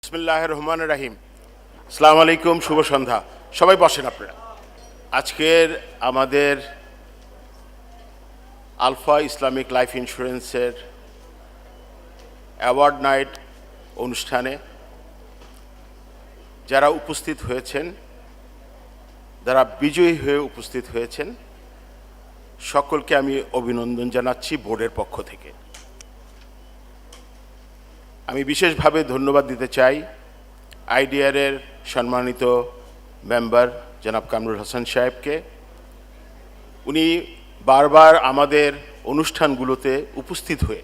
বিসমিল্লাহির রহমানির রহিম। আসসালামু আলাইকুম, শুভ সন্ধ্যা। সবাই বসেন আপনারা। আজকের আমাদের আলফা ইসলামিক লাইফ ইন্স্যুরেন্সের অ্যাওয়ার্ড নাইট অনুষ্ঠানে যারা উপস্থিত হয়েছেন, যারা বিজয়ী হয়ে উপস্থিত হয়েছেন, সকলকে আমি অভিনন্দন জানাচ্ছি বোর্ডের পক্ষ থেকে। আমি বিশেষভাবে ধন্যবাদ দিতে চাই আইডিআরের সম্মানিত মেম্বার জনাব কামরুল হাসান সাহেবকে। উনি বারবার আমাদের অনুষ্ঠানগুলোতে উপস্থিত হয়ে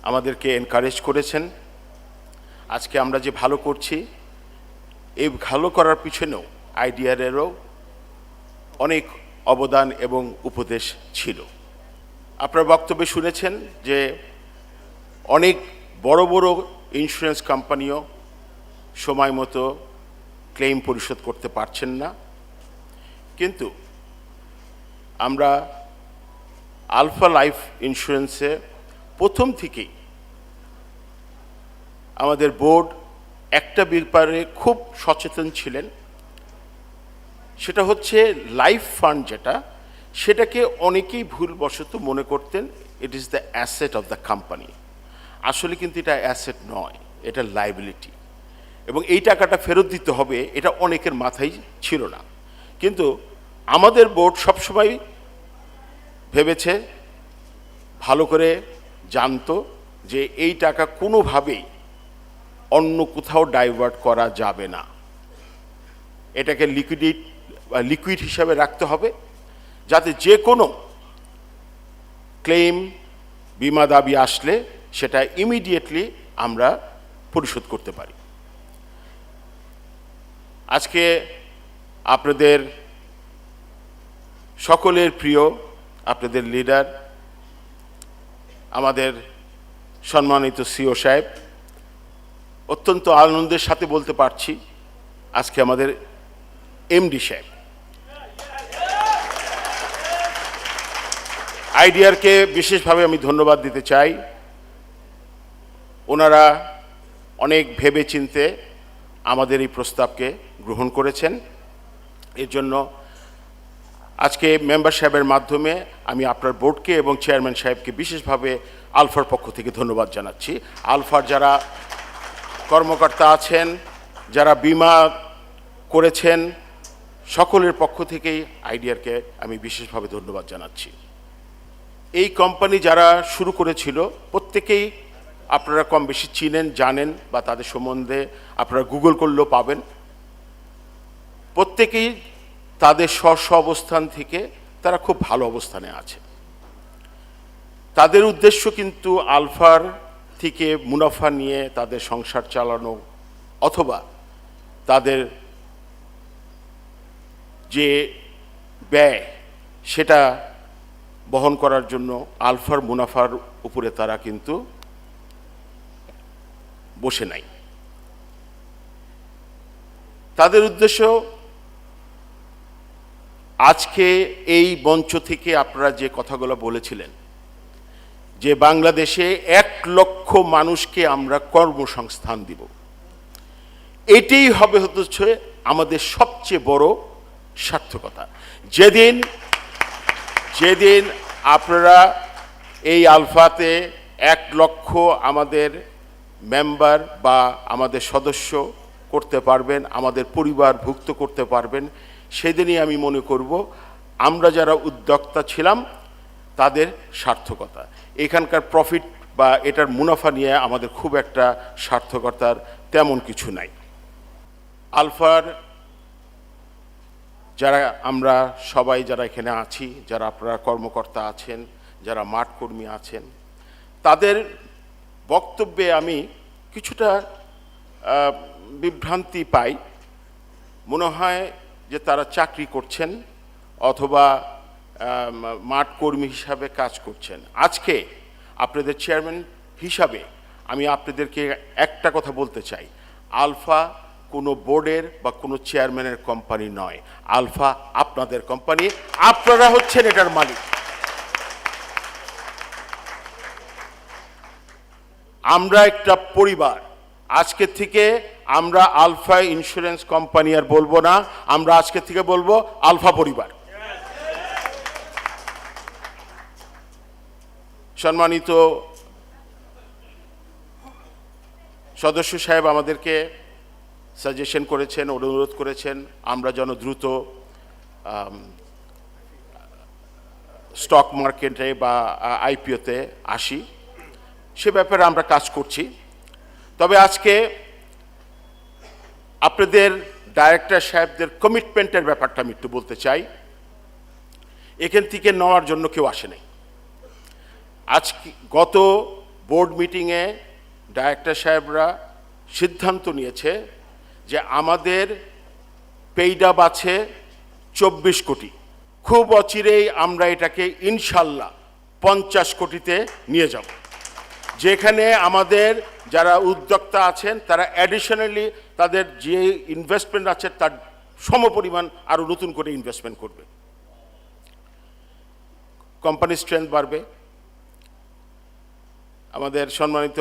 আমাদেরকে এনকারেজ করেছেন। আজকে আমরা যে ভালো করছি, এই ভালো করার পিছনেও আইডিআরেরও অনেক অবদান এবং উপদেশ ছিল। আপনার বক্তব্যে শুনেছেন যে অনেক বড় বড় ইন্স্যুরেন্স কোম্পানিও সময় মতো ক্লেম পরিশোধ করতে পারছেন না, কিন্তু আমরা আলফা লাইফ ইন্স্যুরেন্সে প্রথম থেকেই আমাদের বোর্ড একটা ব্যাপারে খুব সচেতন ছিলেন, সেটা হচ্ছে লাইফ ফান্ড যেটা, সেটাকে অনেকেই ভুলবশত মনে করতেন it is the asset of the company. আসলে কিন্তু এটা অ্যাসেট নয়, এটা লাইবিলিটি, এবং এই টাকাটা ফেরত দিতে হবে এটা অনেকের মাথায় ছিল না। কিন্তু আমাদের বোর্ড সবসময় ভেবেছে, ভালো করে জানতো যে এই টাকা কোনোভাবেই অন্য কোথাও ডাইভার্ট করা যাবে না, এটাকে লিকুইড হিসাবে রাখতে হবে, যাতে যে কোনো ক্লেম বিমা দাবি আসলে সেটা ইমিডিয়েটলি আমরা পরিশোধ করতে পারি। আজকে আপনাদের সকলের প্রিয়, আপনাদের লিডার, আমাদের সম্মানিত সিও সাহেব, অত্যন্ত আনন্দের সাথে বলতে পারছি আজকে আমাদের এমডি সাহেব, আইডিআরকে বিশেষভাবে আমি ধন্যবাদ দিতে চাই। ওনারা অনেক ভেবে চিন্তে আমাদের এই প্রস্তাবকে গ্রহণ করেছেন। এর জন্য আজকে মেম্বার সাহেবের মাধ্যমে আমি আপনার বোর্ডকে এবং চেয়ারম্যান সাহেবকে বিশেষভাবে আলফার পক্ষ থেকে ধন্যবাদ জানাচ্ছি। আলফার যারা কর্মকর্তা আছেন, যারা বিমা করেছেন, সকলের পক্ষ থেকেই আইডিআরকে আমি বিশেষভাবে ধন্যবাদ জানাচ্ছি। এই কোম্পানি যারা শুরু করেছিল প্রত্যেকেই আপনারা কম বেশি চিনেন, জানেন, বা তাদের সম্বন্ধে আপনারা গুগল করলেও পাবেন। প্রত্যেকেই তাদের স্ব অবস্থান থেকে তারা খুব ভালো অবস্থানে আছে। তাদের উদ্দেশ্য কিন্তু আলফার থেকে মুনাফা নিয়ে তাদের সংসার চালানো, অথবা তাদের যে ব্যয় সেটা বহন করার জন্য আলফার মুনাফার উপরে তারা কিন্তু বসে নাই। তাদের উদ্দেশ্য আজকে এই মঞ্চ থেকে আপনারা যে কথাগুলো বলেছিলেন যে বাংলাদেশে 1 লক্ষ মানুষকে আমরা কর্মসংস্থান দিব, এটাই হবে হচ্ছে আমাদের সবচেয়ে বড় সার্থকতা। যেদিন আপনারা এই আলফাতে 1 লক্ষ আমাদের মেম্বার বা আমাদের সদস্য করতে পারবেন, আমাদের পরিবারভুক্ত করতে পারবেন, সেদিনই আমি মনে করব আমরা যারা উদ্যোক্তা ছিলাম তাদের সার্থকতা। এখানকার প্রফিট বা এটার মুনাফা নিয়ে আমাদের খুব একটা সার্থকতার তেমন কিছু নাই। আলফার যারা আমরা সবাই যারা এখানে আছি, যারা আপনারা কর্মকর্তা আছেন, যারা মাঠ কর্মী আছেন, তাদের বক্তব্যে আমি কিছুটা বিভ্রান্তি পাই। মনে হয় যে তারা চাকরি করছেন অথবা মাঠ কর্মী হিসাবে কাজ করছেন। আজকে আপনাদের চেয়ারম্যান হিসাবে আমি আপনাদেরকে একটা কথা বলতে চাই, আলফা কোনো বোর্ডের বা কোনো চেয়ারম্যানের কোম্পানি নয়, আলফা আপনাদের কোম্পানি, আপনারা হচ্ছেন এটার মালিক। আমরা একটা পরিবার, আজকে থেকে আমরা আলফা ইন্স্যুরেন্স কোম্পানি আর বলবো না, আমরা আজকে থেকে বলবো আলফা পরিবার। সম্মানিত সদস্য সাহেব আমাদেরকে সাজেশন করেছেন, অনুরোধ করেছেন আমরা যেন দ্রুত স্টক মার্কেটে বা আইপিওতে আসি, সে ব্যাপারে আমরা কাজ করছি। তবে আজকে আপনাদের ডাইরেক্টর সাহেবদের কমিটমেন্টের ব্যাপারটা আমি একটু বলতে চাই। এখান থেকে নেওয়ার জন্য কেউ আসেনি। আজকে গত বোর্ড মিটিংয়ে ডাইরেক্টর সাহেবরা সিদ্ধান্ত নিয়েছে যে আমাদের পেইড আপ আছে 24 কোটি, খুব অচিরেই আমরা এটাকে ইনশাল্লাহ 50 কোটিতে নিয়ে যাব, যেখানে আমাদের যারা উদ্যোক্তা আছেন তারা অ্যাডিশনালি তাদের যে ইনভেস্টমেন্ট আছে তার সমপরিমাণ আরও নতুন করে ইনভেস্টমেন্ট করবে। কোম্পানির স্ট্রেংথ বাড়বে। আমাদের সম্মানিত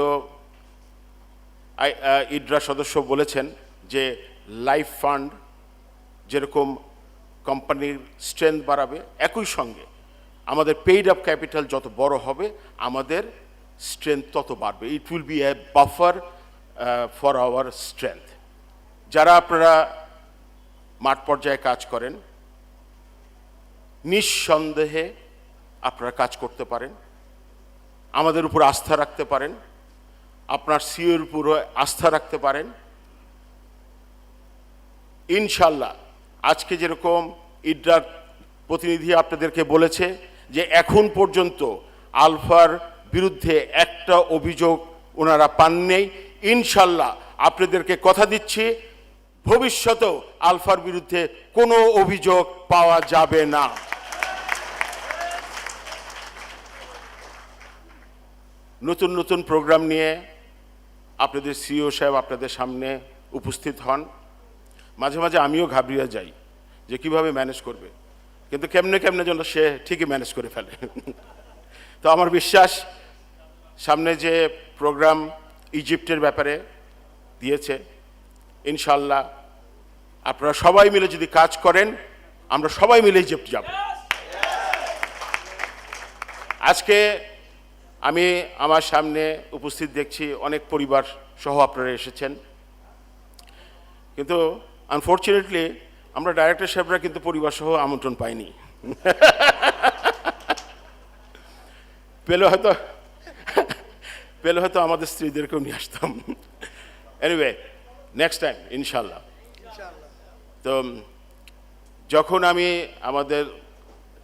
ইডরা সদস্য বলেছেন যে লাইফ ফান্ড যেরকম কোম্পানির স্ট্রেংথ বাড়াবে, একই সঙ্গে আমাদের পেইড আপ ক্যাপিটাল যত বড় হবে আমাদের স্ট্রেংথ তত বাড়বে। It will B A buffer for our strength. যারা আপনারা মাঠ পর্যায়ে কাজ করেন, নিঃসন্দেহে আপনারা কাজ করতে পারেন, আমাদের উপর আস্থা রাখতে পারেন, আপনার সিওর উপর আস্থা রাখতে পারেন। ইনশাল্লাহ আজকে যেরকম ইডরার প্রতিনিধি আপনাদেরকে বলেছে যে এখন পর্যন্ত আলফার বিরুদ্ধে একটা অভিযোগ ওনারা পাননি। ইনশাল্লাহ আপনাদেরকে কথা দিচ্ছি ভবিষ্যতেও আলফার বিরুদ্ধে কোনো অভিযোগ পাওয়া যাবে না। নতুন নতুন প্রোগ্রাম নিয়ে আপনাদের সিইও সাহেব আপনাদের সামনে উপস্থিত হন। মাঝে মাঝে আমিও ঘাবড়িয়ে যাই যে কিভাবে ম্যানেজ করবে, কিন্তু কেমনে কেমনে যেন সে ঠিকই ম্যানেজ করে ফেলে। তো আমার বিশ্বাস সামনে যে প্রোগ্রাম ইজিপ্টের ব্যাপারে দিয়েছে, ইনশাল্লাহ আপনারা সবাই মিলে যদি কাজ করেন আমরা সবাই মিলে ইজিপ্ট যাব। আজকে আমি আমার সামনে উপস্থিত দেখছি অনেক পরিবার সহ আপনারা এসেছেন, কিন্তু আনফর্চুনেটলি আমরা ডাইরেক্টর সাহেবরা কিন্তু পরিবার সহ আমন্ত্রণ পাইনি। পেলে হয়তো আমাদের স্ত্রীদেরকেও নিয়ে আসতাম। এনিওয়ে নেক্সট টাইম ইনশাল্লাহ। তো যখন আমি আমাদের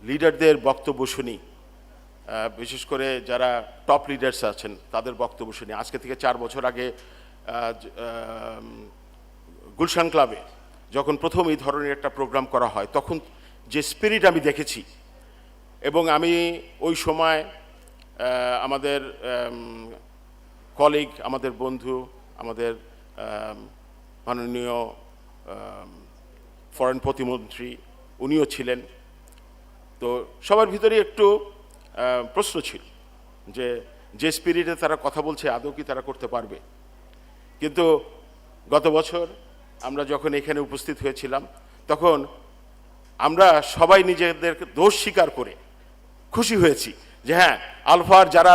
লিডারদের বক্তব্য শুনি, বিশেষ করে যারা টপ লিডার্স আছেন তাদের বক্তব্য শুনি, আজকে থেকে 4 বছর আগে গুলশান ক্লাবে যখন প্রথম এই ধরনের একটা প্রোগ্রাম করা হয় তখন যে স্পিরিট আমি দেখেছি, এবং আমি ওই সময় আমাদের কলিগ, আমাদের বন্ধু, আমাদের মাননীয় ফরেন প্রতিমন্ত্রী উনিও ছিলেন, তো সবার ভিতরে একটু প্রশ্ন ছিল যে স্পিরিটে তারা কথা বলছে আদৌ কি তারা করতে পারবে। কিন্তু গত বছর আমরা যখন এখানে উপস্থিত হয়েছিলাম তখন আমরা সবাই নিজেদেরকে দোষ স্বীকার করে খুশি হয়েছি যে হ্যাঁ, আলফার যারা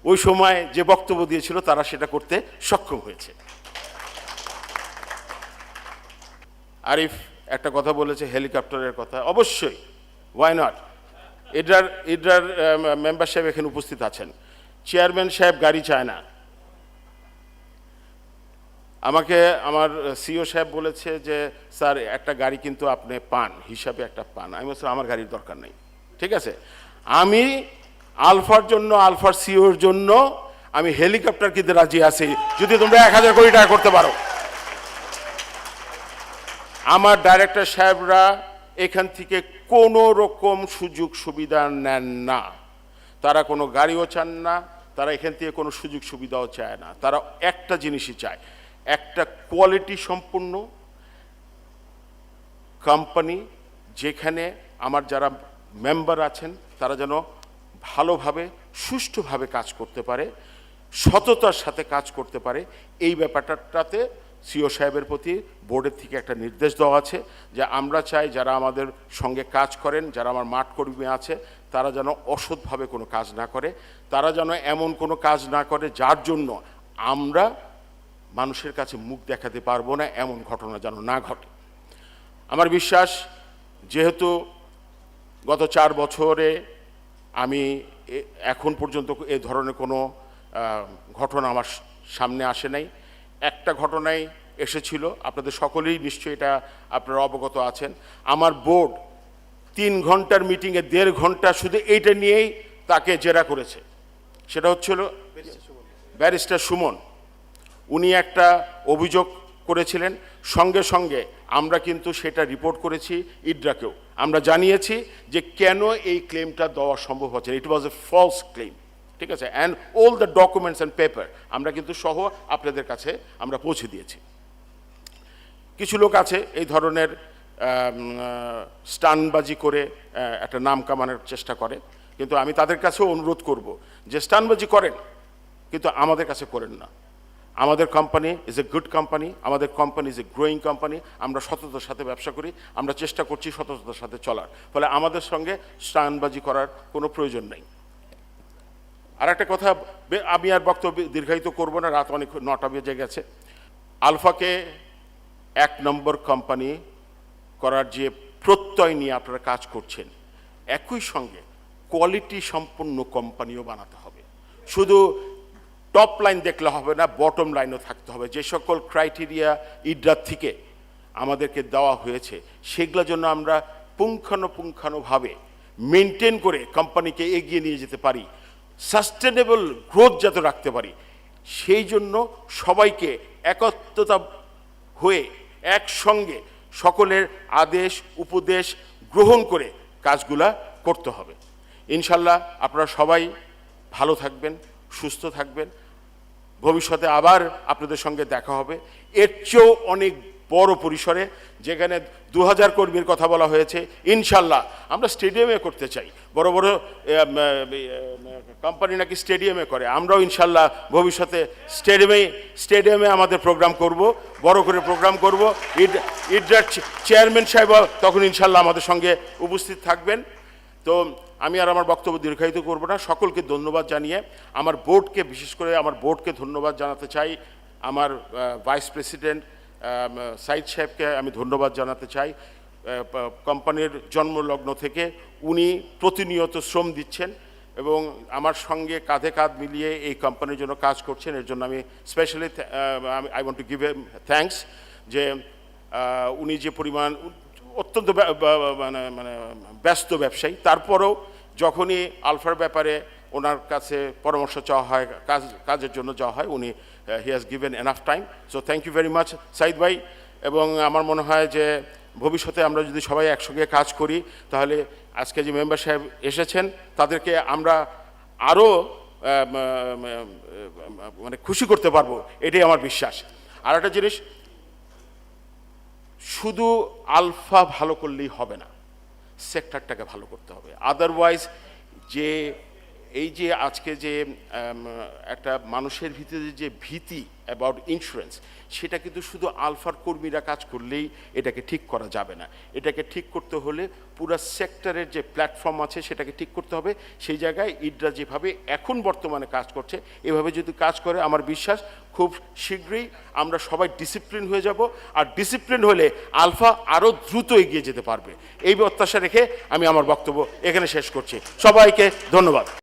ওই সময় যে বক্তব্য দিয়েছিল তারা সেটা করতে সক্ষম হয়েছে। আরিফ একটা কথা বলেছে হেলিকপ্টারের কথা, অবশ্যই ওয়াই নট। ইডরার মেম্বার সাহেব এখানে উপস্থিত আছেন, চেয়ারম্যান সাহেব গাড়ি চায় না। আমাকে আমার সিইও সাহেব বলেছে যে স্যার একটা গাড়ি কিন্তু আপনি পান হিসাবে একটা পান। আমি বলছি আমার গাড়ির দরকার নেই, ঠিক আছে, আমি আলফার জন্য, আলফার সিইওর জন্য আমি হেলিকপ্টার কিনতে রাজি আছি যদি তোমরা 1000 কোটি টাকা করতে পারো। আমার ডাইরেক্টর সাহেবরা এখান থেকে কোনো রকম সুযোগ সুবিধা নেন না, তারা কোনো গাড়িও চান না, তারা এখান থেকে কোনো সুযোগ সুবিধাও চায় না। তারা একটা জিনিসই চায়, একটা কোয়ালিটি সম্পন্ন কোম্পানি যেখানে আমার যারা মেম্বার আছেন তারা যেন ভালোভাবে সুষ্ঠুভাবে কাজ করতে পারে। সততার সাথে কাজ করতে পারে, এই ব্যাপারটাতে সিও সাহেবের প্রতি বোর্ডের থেকে একটা নির্দেশ দেওয়া আছে যে আমরা চাই যারা আমাদের সঙ্গে কাজ করেন, যারা আমার মাঠ কর্মী আছে, তারা যেন অসৎভাবে কোনো কাজ না করে, তারা যেন এমন কোনো কাজ না করে যার জন্য আমরা মানুষের কাছে মুখ দেখাতে পারবো না, এমন ঘটনা যেন না ঘটে। আমার বিশ্বাস, যেহেতু গত 4 বছরে আমি এখন পর্যন্ত এ ধরনের কোনো ঘটনা আমার সামনে আসে নাই, একটা ঘটনাই এসেছিল, আপনাদের সকলেই নিশ্চয়ই এটা আপনারা অবগত আছেন। আমার বোর্ড 3 ঘন্টার মিটিংয়ে 1.5 ঘন্টা শুধু এইটা নিয়েই তাকে জেরা করেছে। সেটা হচ্ছিল ব্যারিস্টার সুমন। উনি একটা অভিযোগ করেছিলেন, সঙ্গে সঙ্গে আমরা কিন্তু সেটা রিপোর্ট করেছি ইডরাকেও, আমরা জানিয়েছি যে কেন এই ক্লেমটা দেওয়া সম্ভব হচ্ছে। ইট ওয়াজ এ ফলস ক্লেম, ঠিক আছে, and all the documents and paper আমরা কিন্তু সহ আপনাদের কাছে আমরা পৌঁছে দিয়েছি। কিছু লোক আছে এই ধরনের স্টানবাজি করে একটা নাম কামানোর চেষ্টা করে, কিন্তু আমি তাদের কাছেও অনুরোধ করব যে স্টানবাজি করেন, কিন্তু আমাদের কাছে করেন না। আমাদের company is a good company, আমাদের company is a growing company, আমরা সততার সাথে ব্যবসা করি, আমরা চেষ্টা করছি সততার সাথে চলার, ফলে আমাদের সঙ্গে স্টানবাজি করার কোনো প্রয়োজন নেই। আর একটা কথা, আমি আর বক্তব্য দীর্ঘায়িত করব না, রাত অনেক 9টা বেজে গেছে। আলফাকে 1 নম্বর কোম্পানি করার যে প্রত্যয় নিয়ে আপনারা কাজ করছেন, একই সঙ্গে কোয়ালিটি সম্পন্ন কোম্পানিও বানাতে হবে। শুধু টপ লাইন দেখলে হবে না, বটম লাইনও থাকতে হবে। যে সকল ক্রাইটেরিয়া ইডরার থেকে আমাদেরকে দেওয়া হয়েছে, সেগুলোর জন্য আমরা পুঙ্খানুপুঙ্খানুভাবে মেনটেন করে কোম্পানিকে এগিয়ে নিয়ে যেতে পারি, সাস্টেনেবল গ্রোথ যাতে রাখতে পারি, সেই জন্য সবাইকে একত্রতা হয়ে একসঙ্গে সকলের আদেশ উপদেশ গ্রহণ করে কাজগুলা করতে হবে। ইনশাল্লাহ আপনারা সবাই ভালো থাকবেন, সুস্থ থাকবেন, ভবিষ্যতে আবার আপনাদের সঙ্গে দেখা হবে এর চেয়েও অনেক বড় পরিসরে, যেখানে 2000 কর্মীর কথা বলা হয়েছে। ইনশাল্লাহ আমরা স্টেডিয়ামে করতে চাই, বড় বড় কোম্পানি নাকি স্টেডিয়ামে করে, আমরাও ইনশাল্লাহ ভবিষ্যতে স্টেডিয়ামে আমাদের প্রোগ্রাম করব, বড় করে প্রোগ্রাম করব। ইডরার চেয়ারম্যান সাহেব তখন ইনশাল্লাহ আমাদের সঙ্গে উপস্থিত থাকবেন। তো আমি আর আমার বক্তব্য দীর্ঘায়িত করব না, সকলকে ধন্যবাদ জানিয়ে আমার বোর্ডকে, বিশেষ করে আমার বোর্ডকে ধন্যবাদ জানাতে চাই। আমার ভাইস প্রেসিডেন্ট সাইদ সাহেবকে আমি ধন্যবাদ জানাতে চাই। কোম্পানির জন্মলগ্ন থেকে উনি প্রতিনিয়ত শ্রম দিচ্ছেন এবং আমার সঙ্গে কাঁধে কাঁধ মিলিয়ে এই কোম্পানির জন্য কাজ করছেন। এর জন্য আমি specially I want to give him thanks, যে উনি যে পরিমাণ অত্যন্ত মানে মানে ব্যস্ত ব্যবসায়ী, তারপরেও যখনই আলফার ব্যাপারে ওনার কাছে পরামর্শ চাওয়া হয়, কাজের জন্য যাওয়া হয়, উনি he has given enough time. So thank you very much Saeed ভাই। এবং আমার মনে হয় যে ভবিষ্যতে আমরা যদি সবাই একসঙ্গে কাজ করি, তাহলে আজকে যে মেম্বার সাহেব এসেছেন তাদেরকে আমরা আরও মানে খুশি করতে পারবো, এটাই আমার বিশ্বাস। আর একটা জিনিস, শুধু আলফা ভালো করলেই হবে না, সেক্টরটাকে ভালো করতে হবে। আদারওয়াইজ যে এই যে আজকে যে একটা মানুষের ভিতরে যে ভীতি অ্যাবাউট ইন্স্যুরেন্স, সেটা কিন্তু শুধু আলফার কর্মীরা কাজ করলেই এটাকে ঠিক করা যাবে না। এটাকে ঠিক করতে হলে পুরো সেক্টরের যে প্ল্যাটফর্ম আছে সেটাকে ঠিক করতে হবে। সেই জায়গায় ইডরা যেভাবে এখন বর্তমানে কাজ করছে, এভাবে যদি কাজ করে, আমার বিশ্বাস খুব শীঘ্রই আমরা সবাই ডিসিপ্লিন হয়ে যাব। আর ডিসিপ্লিন হলে আলফা আরও দ্রুত এগিয়ে যেতে পারবে। এই প্রত্যাশা রেখে আমি আমার বক্তব্য এখানে শেষ করছি। সবাইকে ধন্যবাদ।